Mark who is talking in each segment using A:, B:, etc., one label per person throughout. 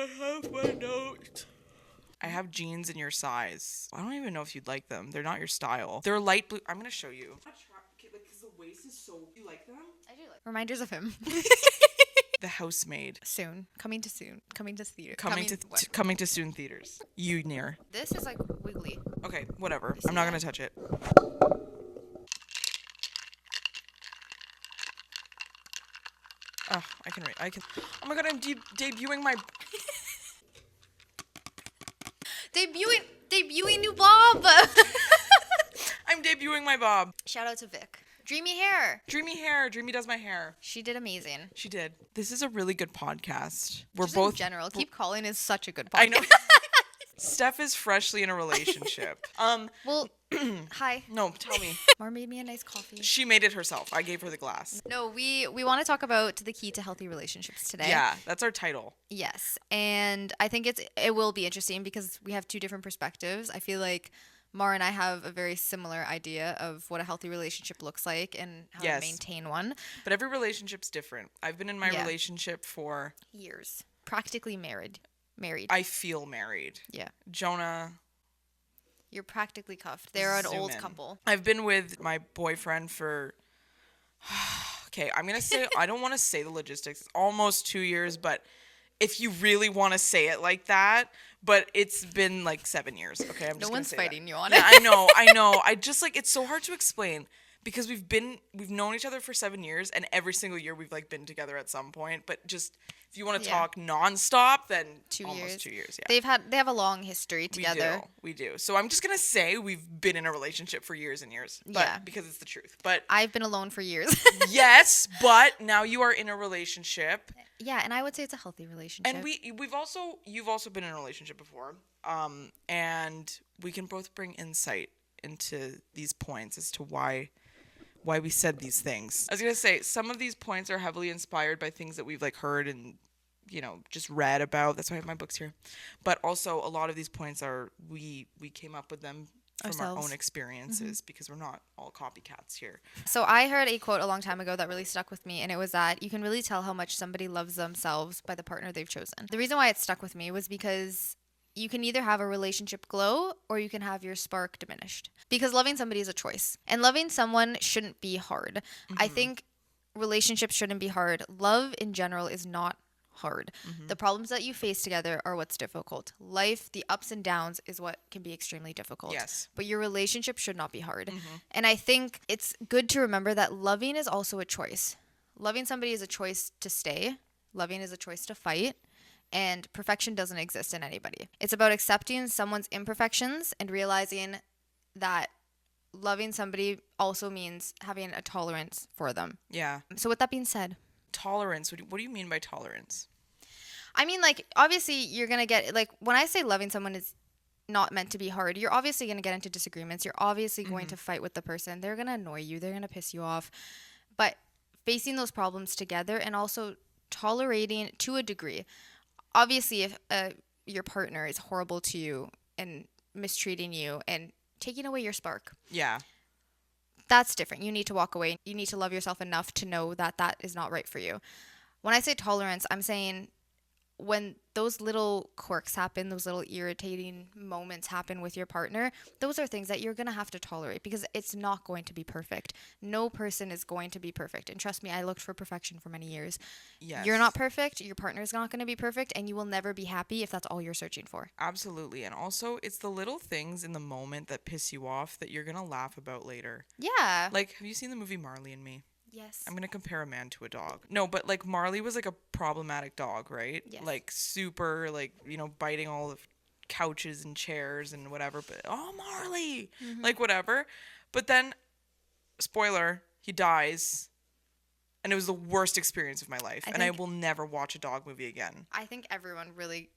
A: I have my notes. I have jeans in your size. I don't even know if you'd like them. They're not your style. They're light blue. I'm gonna show you. Because the waist is so. You like them?
B: I do like reminders of him.
A: The Housemaid.
B: Soon. Coming to soon. Coming to theater.
A: Coming to soon theaters. You near.
B: This is like wiggly.
A: Okay, whatever. I'm not gonna touch it. Oh, I can read. Oh my god, I'm debuting my.
B: Debuting new Bob.
A: I'm debuting my bob.
B: Shout out to Vic. Dreamy hair.
A: Dreamy hair. Dreamy does my hair.
B: She did amazing.
A: She did. This is a really good podcast. We're
B: Just
A: both
B: in general. Keep calling is such a good podcast.
A: I know. Steph is freshly in a relationship.
B: Well, hi.
A: No, tell me.
B: Mar made me a nice coffee.
A: She made it herself. I gave her the glass.
B: No, we want to talk about the key to healthy relationships today.
A: Yeah, that's our title.
B: Yes, and I think it will be interesting because we have two different perspectives. I feel like Mar and I have a very similar idea of what a healthy relationship looks like and how to maintain one.
A: But every relationship's different. I've been in my relationship for
B: years, practically married.
A: I feel married.
B: Yeah.
A: Jonah.
B: You're practically cuffed. They're an old couple.
A: I've been with my boyfriend for. Okay, I'm gonna say I don't want to say the logistics. It's almost 2 years, but if you really want to say it like that, but it's been like 7 years. Okay, I'm just
B: no one's fighting you on
A: it.
B: it.
A: I know. I just like it's so hard to explain because we've known each other for 7 years, and every single year we've like been together at some point. But just if you want to talk nonstop, then
B: 2
A: almost
B: years.
A: 2 years. Yeah,
B: they have a long history together.
A: We do. So I'm just gonna say we've been in a relationship for years and years. But because it's the truth. But
B: I've been alone for years.
A: Yes, but now you are in a relationship.
B: Yeah, and I would say it's a healthy relationship.
A: And you've also been in a relationship before. And we can both bring insight into these points as to why we said these things. I was going to say some of these points are heavily inspired by things that we've like heard and just read about. That's why I have my books here. But also a lot of these points are we came up with them from our own experiences because we're not all copycats here.
B: So I heard a quote a long time ago that really stuck with me, and it was that you can really tell how much somebody loves themselves by the partner they've chosen. The reason why it stuck with me was because you can either have a relationship glow or you can have your spark diminished. Because loving somebody is a choice. And loving someone shouldn't be hard. I think relationships shouldn't be hard. Love in general is not hard. The problems that you face together are what's difficult. Life, the ups and downs is what can be extremely difficult.
A: Yes.
B: But your relationship should not be hard. And I think it's good to remember that loving is also a choice. Loving somebody is a choice to stay. Loving is a choice to fight. And perfection doesn't exist in anybody. It's about accepting someone's imperfections and realizing that loving somebody also means having a tolerance for them.
A: Yeah.
B: So with that being said.
A: Tolerance. What do you mean by tolerance?
B: I mean, like, obviously you're going to get, like, when I say loving someone is not meant to be hard, you're obviously going to get into disagreements. You're obviously going to fight with the person. They're going to annoy you. They're going to piss you off. But facing those problems together and also tolerating to a degree. Obviously, if your partner is horrible to you and mistreating you and taking away your spark.
A: Yeah.
B: That's different. You need to walk away. You need to love yourself enough to know that that is not right for you. When I say tolerance, I'm saying when those little quirks happen, those little irritating moments happen with your partner, those are things that you're going to have to tolerate because it's not going to be perfect. No person is going to be perfect. And trust me, I looked for perfection for many years.
A: Yes.
B: You're not perfect. Your partner's not going to be perfect. And you will never be happy if that's all you're searching for.
A: Absolutely. And also, it's the little things in the moment that piss you off that you're going to laugh about later.
B: Yeah.
A: Like, have you seen the movie Marley and Me?
B: Yes.
A: I'm going to compare a man to a dog. No, but like Marley was like a problematic dog, right?
B: Yes.
A: Like super, like, biting all the couches and chairs and whatever. But, oh, Marley! Like, whatever. But then, spoiler, he dies. And it was the worst experience of my life. And I will never watch a dog movie again.
B: I think everyone really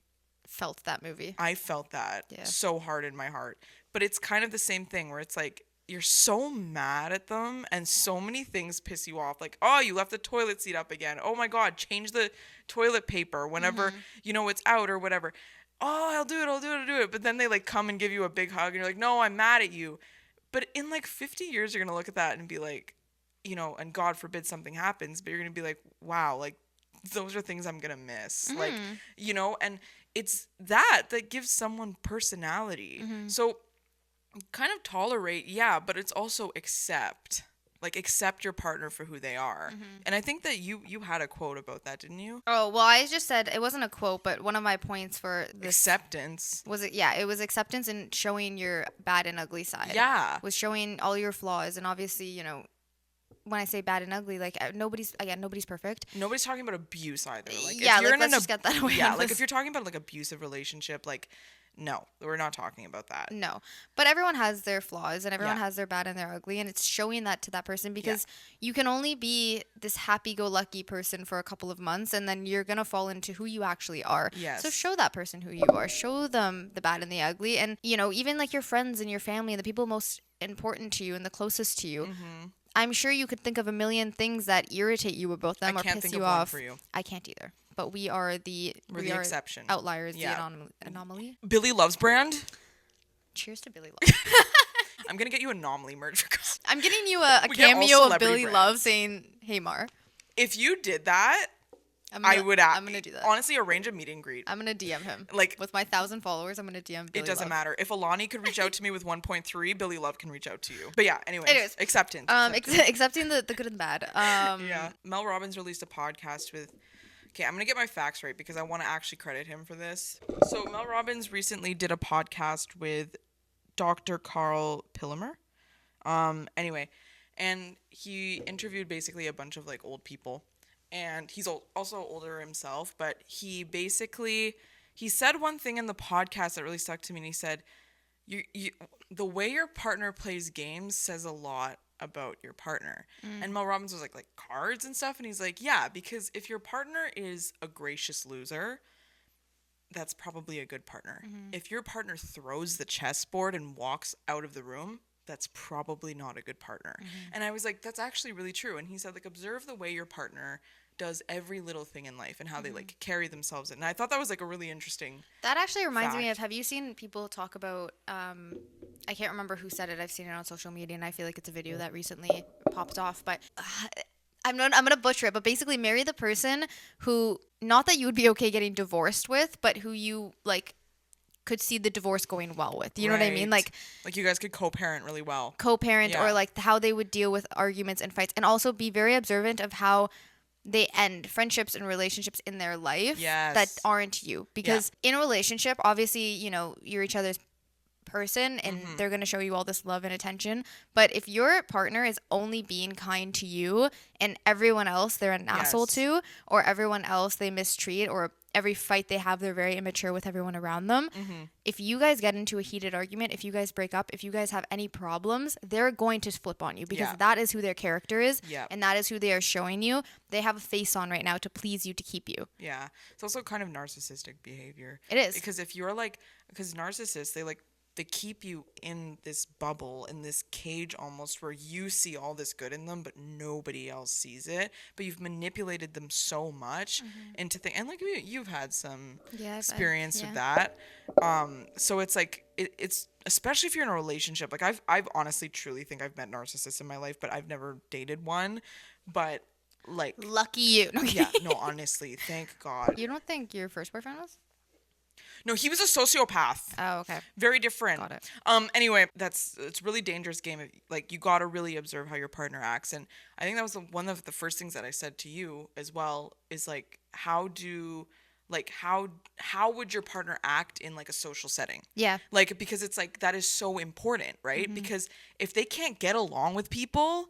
B: felt that movie.
A: I felt that so hard in my heart. But it's kind of the same thing where it's like, you're so mad at them and so many things piss you off. Like, oh, you left the toilet seat up again. Oh my God, change the toilet paper whenever, it's out or whatever. Oh, I'll do it. But then they like come and give you a big hug and you're like, no, I'm mad at you. But in like 50 years, you're going to look at that and be like, and God forbid something happens, but you're going to be like, wow, like those are things I'm gonna miss. Like, you know, and it's that gives someone personality. So kind of tolerate, yeah, but it's also accept. Like, accept your partner for who they are. And I think that you had a quote about that, didn't you?
B: Oh, well, I just said it wasn't a quote, but one of my points for this
A: Acceptance.
B: was it. Yeah, it was acceptance and showing your bad and ugly side.
A: Yeah.
B: Was showing all your flaws, and obviously, you know, when I say bad and ugly, like nobody's perfect.
A: Nobody's talking about abuse either. Like,
B: Yeah,
A: if you're
B: like,
A: in
B: let's just get that away.
A: Yeah, like if you're talking about like abusive relationship, like, no, we're not talking about that.
B: No, but everyone has their flaws and everyone
A: Yeah.
B: has their bad and their ugly, and it's showing that to that person because you can only be this happy-go-lucky person for a couple of months, and then you're gonna fall into who you actually are.
A: Yes.
B: So show that person who you are. Show them the bad and the ugly, and you know, even like your friends and your family and the people most important to you and the closest to you. I'm sure you could think of a million things that irritate you about them
A: I
B: or
A: can't
B: piss
A: think
B: you
A: of one
B: off.
A: for you.
B: I can't either. But we are the
A: We're exception.
B: outliers,
A: Yeah.
B: the anomaly.
A: Billy Loves brand.
B: Cheers to Billy Love.
A: I'm gonna get you anomaly merch for Christmas.
B: I'm getting you a
A: We get all
B: cameo of
A: celebrity
B: Billy
A: brands.
B: Love saying, "Hey Mar."
A: If you did that,
B: I'm gonna do that.
A: Honestly, arrange a meet and greet.
B: I'm gonna DM him.
A: Like,
B: With my 1,000 followers, I'm gonna DM Billy
A: it doesn't
B: Love.
A: matter. If Alani could reach out to me with 1.3, Billy Love can reach out to you. But yeah,
B: Anyways,
A: acceptance.
B: Accepting the good and bad.
A: Yeah. Mel Robbins released a podcast with. Okay, I'm going to get my facts right because I want to actually credit him for this. So, Mel Robbins recently did a podcast with Dr. Carl Pillemer. Anyway, and he interviewed basically a bunch of like old people. And he's also older himself, but he said one thing in the podcast that really stuck to me. And he said, the way your partner plays games says a lot about your partner. And Mel Robbins was like cards and stuff, and he's like, yeah, because if your partner is a gracious loser, that's probably a good partner. If your partner throws the chessboard and walks out of the room, that's probably not a good partner. And I was like, that's actually really true. And he said, like, observe the way your partner does every little thing in life and how they like carry themselves. And I thought that was like a really interesting.
B: That actually reminds me
A: fact.
B: of, have you seen people talk about, I can't remember who said it. I've seen it on social media, and I feel like it's a video that recently popped off, but I'm gonna butcher it, but basically marry the person who, not that you would be okay getting divorced with, but who you like could see the divorce going well with. You know what I mean? Like
A: you guys could co-parent really well.
B: Co-parent,
A: Yeah.
B: or like how they would deal with arguments and fights, and also be very observant of how they end friendships and relationships in their life that aren't you. Because in a relationship, obviously, you know, you're each other's person, and they're going to show you all this love and attention. But if your partner is only being kind to you and everyone else they're an asshole to, or everyone else they mistreat, or every fight they have they're very immature with everyone around them, if you guys get into a heated argument, if you guys break up, if you guys have any problems, they're going to flip on you, because that is who their character is, and that is who they are showing you. They have a face on right now to please you, to keep you.
A: Yeah. It's also kind of narcissistic behavior.
B: It is.
A: Because if you're because narcissists, they keep you in this bubble, in this cage almost, where you see all this good in them, but nobody else sees it. But you've manipulated them so much into and like you've had some experience with that. So it's like it's especially if you're in a relationship. Like I've honestly truly think I've met narcissists in my life, but I've never dated one. But like,
B: lucky you.
A: Yeah, no, honestly, thank God.
B: You don't think your first boyfriend was?
A: No, he was a sociopath.
B: Oh, okay.
A: Very different.
B: Got it.
A: Anyway, it's a really dangerous game. Like, you got to really observe how your partner acts. And I think that was one of the first things that I said to you as well, is like, how would your partner act in like a social setting?
B: Yeah.
A: Like, because it's like, that is so important, right? Because if they can't get along with people,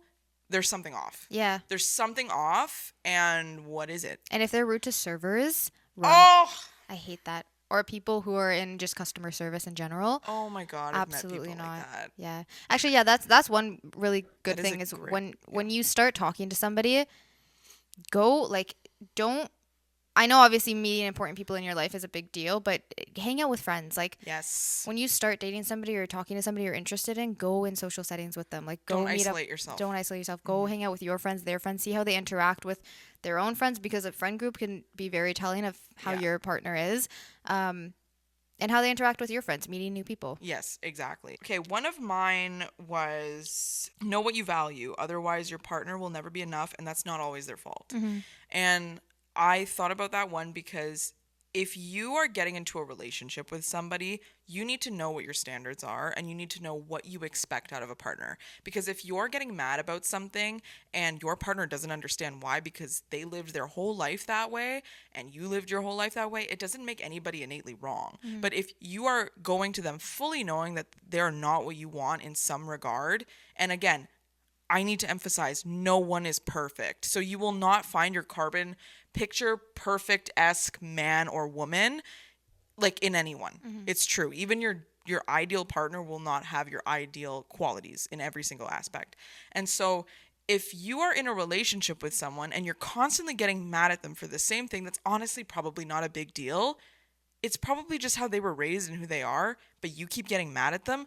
A: there's something off.
B: Yeah.
A: There's something off. And what is it?
B: And if they're rude to servers, run.
A: Oh!
B: I hate that. Or people who are in just customer service in general.
A: Oh my God,
B: absolutely
A: I've met people
B: not.
A: like that.
B: Yeah, actually, yeah, that's one really good
A: That
B: thing
A: is
B: is
A: great-
B: when you start talking to somebody, don't. I know obviously meeting important people in your life is a big deal, but hang out with friends. Like,
A: yes,
B: when you start dating somebody or talking to somebody you're interested in, go in social settings with them. Like, go
A: don't
B: meet
A: isolate
B: up.
A: yourself.
B: Don't isolate yourself. Go hang out with your friends, their friends. See how they interact with their own friends, because a friend group can be very telling of how your partner is. And how they interact with your friends, meeting new people.
A: Yes, exactly. Okay, one of mine was know what you value. Otherwise, your partner will never be enough, and that's not always their fault. And I thought about that one because if you are getting into a relationship with somebody, you need to know what your standards are and you need to know what you expect out of a partner. Because if you're getting mad about something and your partner doesn't understand why because they lived their whole life that way and you lived your whole life that way, it doesn't make anybody innately wrong. But if you are going to them fully knowing that they're not what you want in some regard, and again, I need to emphasize no one is perfect. So you will not find your carbon picture perfect-esque man or woman like in anyone. It's true. Even your ideal partner will not have your ideal qualities in every single aspect. And so if you are in a relationship with someone and you're constantly getting mad at them for the same thing that's honestly probably not a big deal, it's probably just how they were raised and who they are, but you keep getting mad at them,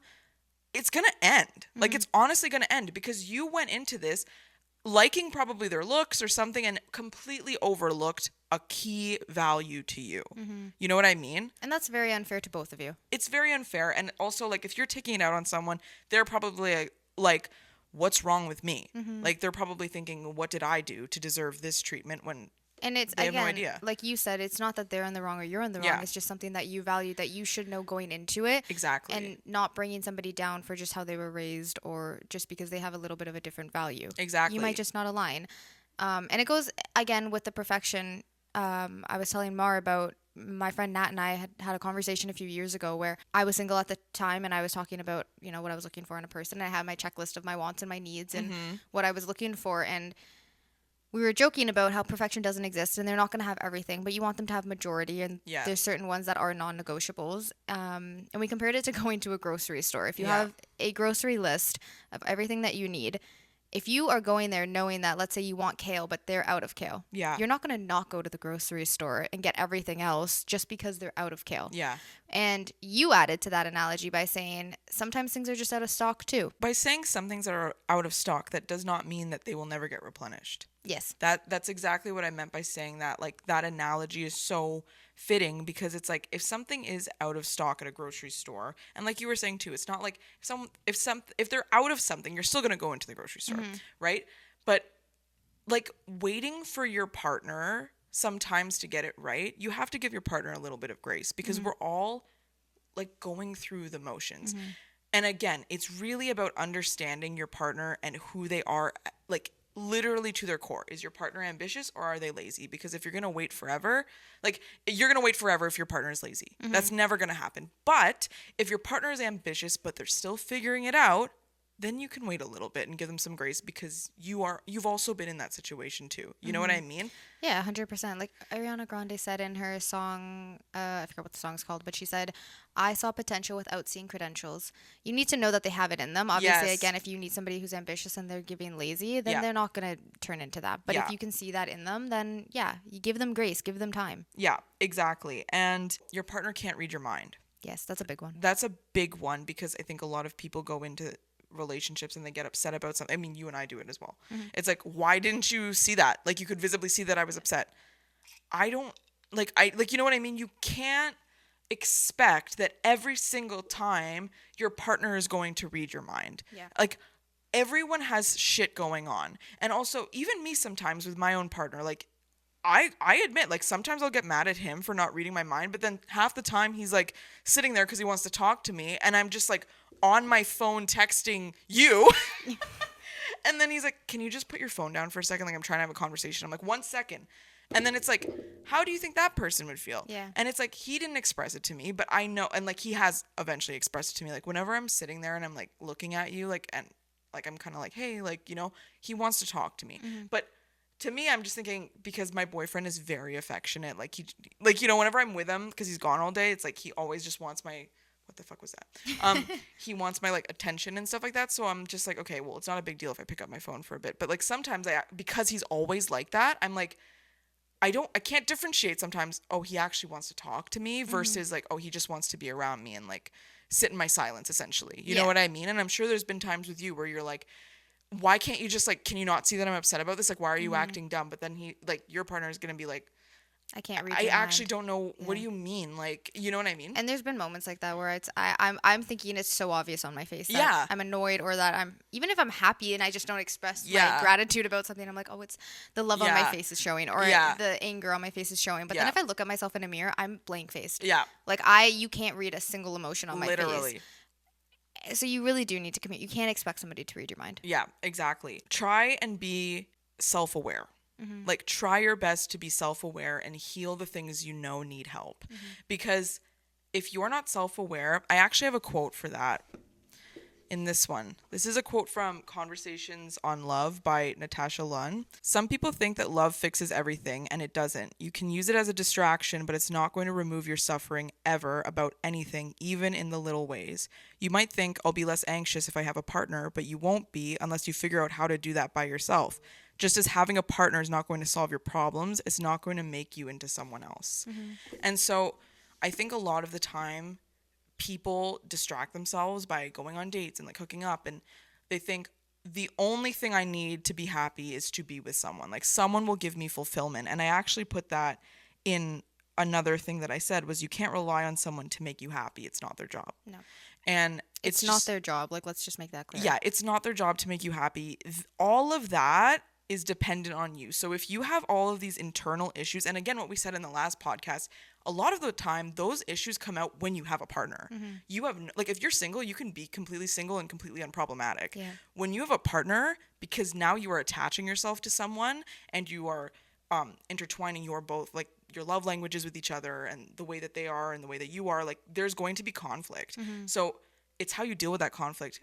A: it's going to end. Like, it's honestly going to end because you went into this liking probably their looks or something and completely overlooked a key value to you. You know what I mean?
B: And that's very unfair to both of you.
A: It's very unfair. And also, like, if you're taking it out on someone, they're probably like, what's wrong with me? Like, they're probably thinking, what did I do to deserve this treatment when
B: And it's,
A: they have no
B: again,
A: idea.
B: like you said, it's not that they're in the wrong or you're in the wrong.
A: Yeah.
B: It's just something that you value that you should know going into it.
A: Exactly.
B: And not bringing somebody down for just how they were raised or just because they have a little bit of a different value.
A: Exactly.
B: You might just not align. And it goes, again, with the perfection. I was telling Mar about my friend Nat and I had a conversation a few years ago where I was single at the time and I was talking about, you know, what I was looking for in a person. I had my checklist of my wants and my needs and what I was looking for. And we were joking about how perfection doesn't exist and they're not going to have everything, but you want them to have majority. And there's certain ones that are non-negotiables. And we compared it to going to a grocery store. If you have a grocery list of everything that you need, if you are going there knowing that, let's say you want kale, but they're out of kale, you're not going to not go to the grocery store and get everything else just because they're out of kale.
A: Yeah.
B: And you added to that analogy by saying sometimes things are just out of stock too.
A: By saying some things are out of stock, that does not mean that they will never get replenished.
B: Yes.
A: That's exactly what I meant by saying that. Like, that analogy is so fitting because it's like if something is out of stock at a grocery store, and like you were saying too, it's not like if they're out of something, you're still gonna go into the grocery store, right? But like waiting for your partner sometimes to get it right, you have to give your partner a little bit of grace because we're all like going through the motions. And again, it's really about understanding your partner and who they are, like literally to their core. Is your partner ambitious or are they lazy? Because if you're going to wait forever, like you're going to wait forever if your partner is lazy. That's never going to happen. But if your partner is ambitious, but they're still figuring it out, then you can wait a little bit and give them some grace because you've also been in that situation too. You know what I mean?
B: Yeah, 100%. Like Ariana Grande said in her song, I forgot what the song's called, but she said, I saw potential without seeing credentials. You need to know that they have it in them. Obviously, again, if you need somebody who's ambitious and they're giving lazy, then they're not going to turn into that. But if you can see that in them, then you give them grace, give them time.
A: Yeah, exactly. And your partner can't read your mind.
B: Yes, that's a big one.
A: That's a big one because I think a lot of people go into relationships and they get upset about something. I mean, you and I do it as well. It's like, why didn't you see that? Like, you could visibly see that I was upset. I don't like, you know what I mean? You can't expect that every single time your partner is going to read your mind. Like, everyone has shit going on. And also, even me sometimes with my own partner, like, I admit, like, sometimes I'll get mad at him for not reading my mind, but then half the time he's, like, sitting there because he wants to talk to me, and I'm just, like, on my phone texting you. And then he's like, can you just put your phone down for a second? Like, I'm trying to have a conversation. I'm like, 1 second. And then it's like, how do you think that person would feel? And it's like, he didn't express it to me, but I know, and, like, he has eventually expressed it to me. Like, whenever I'm sitting there and I'm, like, looking at you, like, and, like, I'm kind of like, hey, like, you know, he wants to talk to me. But to me, I'm just thinking, because my boyfriend is very affectionate, like, you know, whenever I'm with him, because he's gone all day, it's like he always just wants my, what the fuck was that? He wants my, like, attention and stuff like that. So I'm just like, okay, well, it's not a big deal if I pick up my phone for a bit. But, like, sometimes because he's always like that, I'm like, I can't differentiate sometimes, oh, he actually wants to talk to me versus like, oh, he just wants to be around me and, like, sit in my silence, essentially. You know what I mean? And I'm sure there's been times with you where you're like, why can't you just, like, can you not see that I'm upset about this? Like, why are you acting dumb? But then your partner is going to be like,
B: I can't read
A: I
B: your
A: actually
B: mind.
A: don't know. What do
B: Yeah.
A: you mean? Like, you know what I mean?
B: And there's been moments like that where I'm thinking it's so obvious on my face that
A: Yeah.
B: I'm annoyed, or that I'm, even if I'm happy and I just don't express my
A: Yeah.
B: gratitude about something, I'm like, oh, it's the love on my
A: Yeah.
B: face is showing, or
A: Yeah.
B: the anger on my face is showing. But then
A: Yeah.
B: if I look at myself in a mirror, I'm blank faced.
A: Yeah.
B: Like you can't read a single emotion on my
A: Literally.
B: face. So you really do need to commit. You can't expect somebody to read your mind.
A: Yeah, exactly. Try and be self-aware. Like, try your best to be self-aware and heal the things you know need help. Because if you're not self-aware, I actually have a quote for that in this one. This is a quote from Conversations on Love by Natasha Lunn. Some people think that love fixes everything, and it doesn't. You can use it as a distraction, but it's not going to remove your suffering ever about anything, even in the little ways. You might think, I'll be less anxious if I have a partner, but you won't be unless you figure out how to do that by yourself. Just as having a partner is not going to solve your problems, it's not going to make you into someone else. And so I think a lot of the time people distract themselves by going on dates and like hooking up, and they think the only thing I need to be happy is to be with someone. Like, someone will give me fulfillment. And I actually put that in another thing that I said was, you can't rely on someone to make you happy. It's not their job.
B: No.
A: And
B: It's not their job. Like, let's just make that clear.
A: yeah, it's not their job to make you happy. All of that is dependent on you. So if you have all of these internal issues, and again, what we said in the last podcast, a lot of the time, those issues come out when you have a partner. You have, like, if you're single, you can be completely single and completely unproblematic.
B: Yeah.
A: When you have a partner, because now you are attaching yourself to someone and you are intertwining your both, like, your love languages with each other and the way that they are and the way that you are, like, there's going to be conflict. So it's how you deal with that conflict.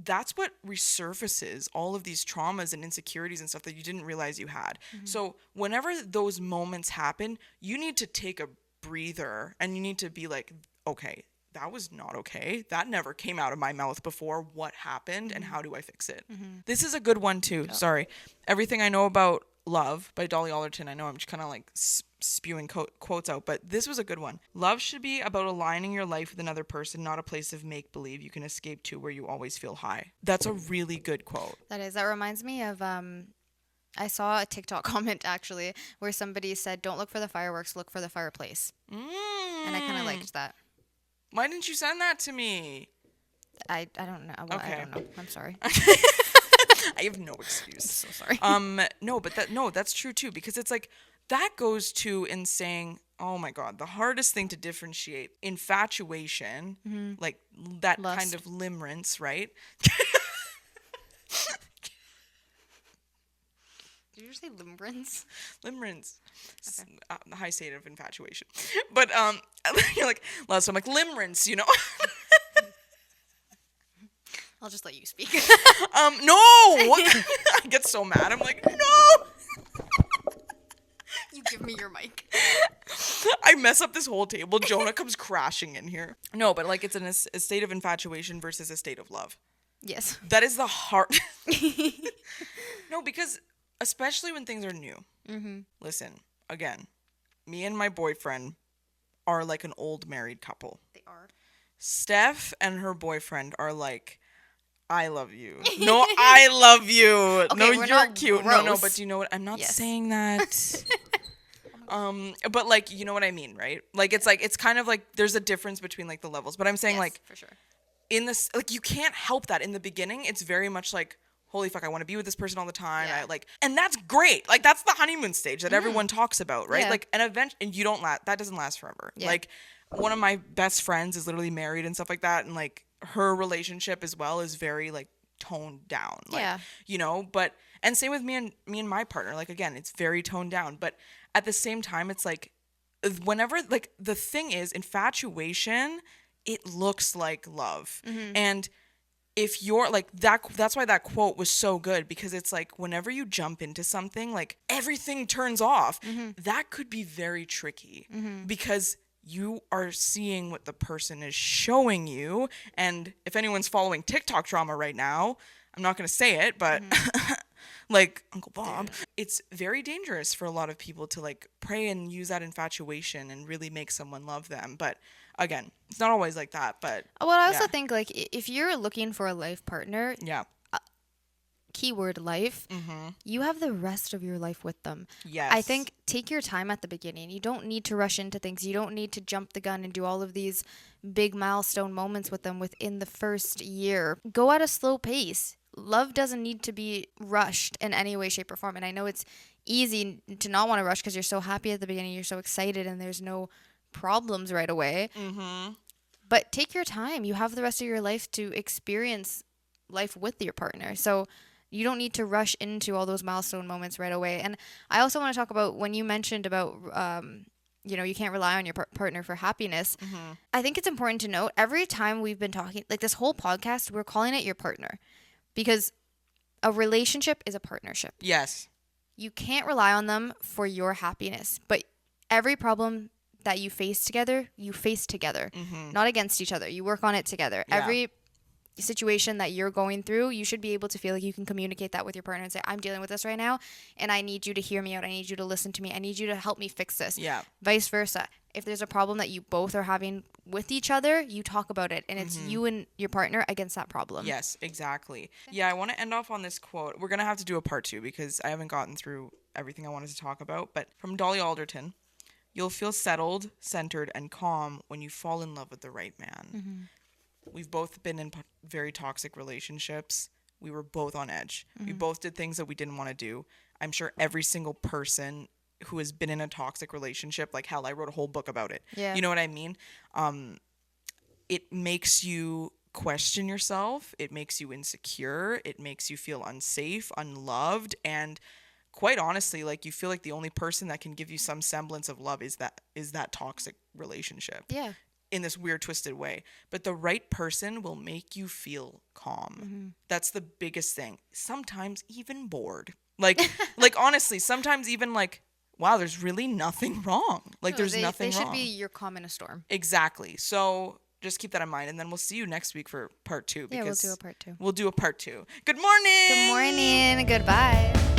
A: That's what resurfaces all of these traumas and insecurities and stuff that you didn't realize you had. So whenever those moments happen, you need to take a breather and you need to be like, okay, that was not okay. That never came out of my mouth before. What happened and how do I fix it? This is a good one too. Sorry. Everything I Know About Love by Dolly Alderton. I know I'm just kind of like spewing quotes out, but this was a good one. Love should be about aligning your life with another person, not a place of make-believe you can escape to where you always feel high. That's a really good quote.
B: That reminds me of I saw a TikTok comment actually where somebody said, "Don't look for the fireworks, look for the fireplace." And I kind of liked that.
A: Why didn't you send that to me?
B: I don't know. Well,
A: Okay.
B: I don't know. I'm sorry.
A: I have no excuse.
B: So sorry.
A: No, but that's true too, because it's like that goes to in saying, oh my God, the hardest thing to differentiate infatuation, like that
B: Lust.
A: kind of limerence, right?
B: Did you say limerence?
A: Limerence, the high state of infatuation. But you're like last time, like limerence, you know.
B: I'll just let you speak.
A: No, I get so mad. I'm like, no.
B: You give me your mic.
A: I mess up this whole table. Jonah comes crashing in here. No, but like it's a state of infatuation versus a state of love.
B: Yes.
A: That is the heart. No, because especially when things are new. Listen, again, me and my boyfriend are like an old married couple.
B: They are.
A: Steph and her boyfriend are like, I love you. No, I love you.
B: Okay,
A: no,
B: we're
A: you're
B: not
A: cute.
B: gross.
A: No, but do you know what? I'm not
B: Yes.
A: saying that. But like, you know what I mean, right? Like, it's kind of like there's a difference between like the levels. But I'm saying,
B: Yes,
A: like,
B: for sure.
A: in this, like, you can't help that in the beginning. It's very much like, holy fuck, I want to be with this person all the time.
B: Yeah.
A: And that's great. Like, that's the honeymoon stage that everyone talks about, right?
B: Yeah.
A: Like, and you don't that doesn't last forever.
B: Yeah.
A: Like, one of my best friends is literally married and stuff like that, and like her relationship as well is very like toned down. Like,
B: Yeah.
A: you know, but and same with me and my partner. Like, again, it's very toned down, but at the same time, it's like whenever, like, the thing is, infatuation, it looks like love. And if you're like that's why that quote was so good, because it's like whenever you jump into something, like everything turns off. That could be very tricky because you are seeing what the person is showing you. And if anyone's following TikTok drama right now, I'm not going to say it, but like Uncle Bob, it's very dangerous for a lot of people to like pray and use that infatuation and really make someone love them. But again, it's not always like that. But
B: Well, I also
A: yeah.
B: think like if you're looking for a life partner,
A: Yeah.
B: keyword life, you have the rest of your life with them.
A: Yes.
B: I think take your time at the beginning. You don't need to rush into things. You don't need to jump the gun and do all of these big milestone moments with them within the first year. Go at a slow pace. Love doesn't need to be rushed in any way, shape, or form. And I know it's easy to not want to rush because you're so happy at the beginning, you're so excited, and there's no problems right away. But take your time. You have the rest of your life to experience life with your partner. So you don't need to rush into all those milestone moments right away. And I also want to talk about when you mentioned about, you can't rely on your partner for happiness. I think it's important to note every time we've been talking, like this whole podcast, we're calling it your partner because a relationship is a partnership.
A: Yes.
B: You can't rely on them for your happiness, but every problem that you face together, not against each other. You work on it together.
A: Yeah.
B: Every situation that you're going through, you should be able to feel like you can communicate that with your partner and say, I'm dealing with this right now, and I need you to hear me out. I need you to listen to me. I need you to help me fix this.
A: Yeah.
B: Vice versa. If there's a problem that you both are having with each other, you talk about it, and it's you and your partner against that problem.
A: Yes, exactly. Yeah, I want to end off on this quote. We're going to have to do a part 2 because I haven't gotten through everything I wanted to talk about, but from Dolly Alderton, you'll feel settled, centered, and calm when you fall in love with the right man. We've both been in very toxic relationships. We were both on edge. We both did things that we didn't want to do. I'm sure every single person who has been in a toxic relationship, like hell, I wrote a whole book about it.
B: Yeah.
A: You know what I mean? It makes you question yourself. It makes you insecure. It makes you feel unsafe, unloved, and quite honestly, like you feel like the only person that can give you some semblance of love is that toxic relationship.
B: Yeah.
A: In this weird twisted way. But the right person will make you feel calm. That's the biggest thing. Sometimes even bored. Like honestly, sometimes even like, wow, there's really nothing wrong. Like there's nothing wrong.
B: They should be your calm in a storm.
A: Exactly. So just keep that in mind, and then we'll see you next week for part 2.
B: Yeah, we'll do a part 2.
A: We'll do a part 2. Good morning.
B: Good morning. Goodbye.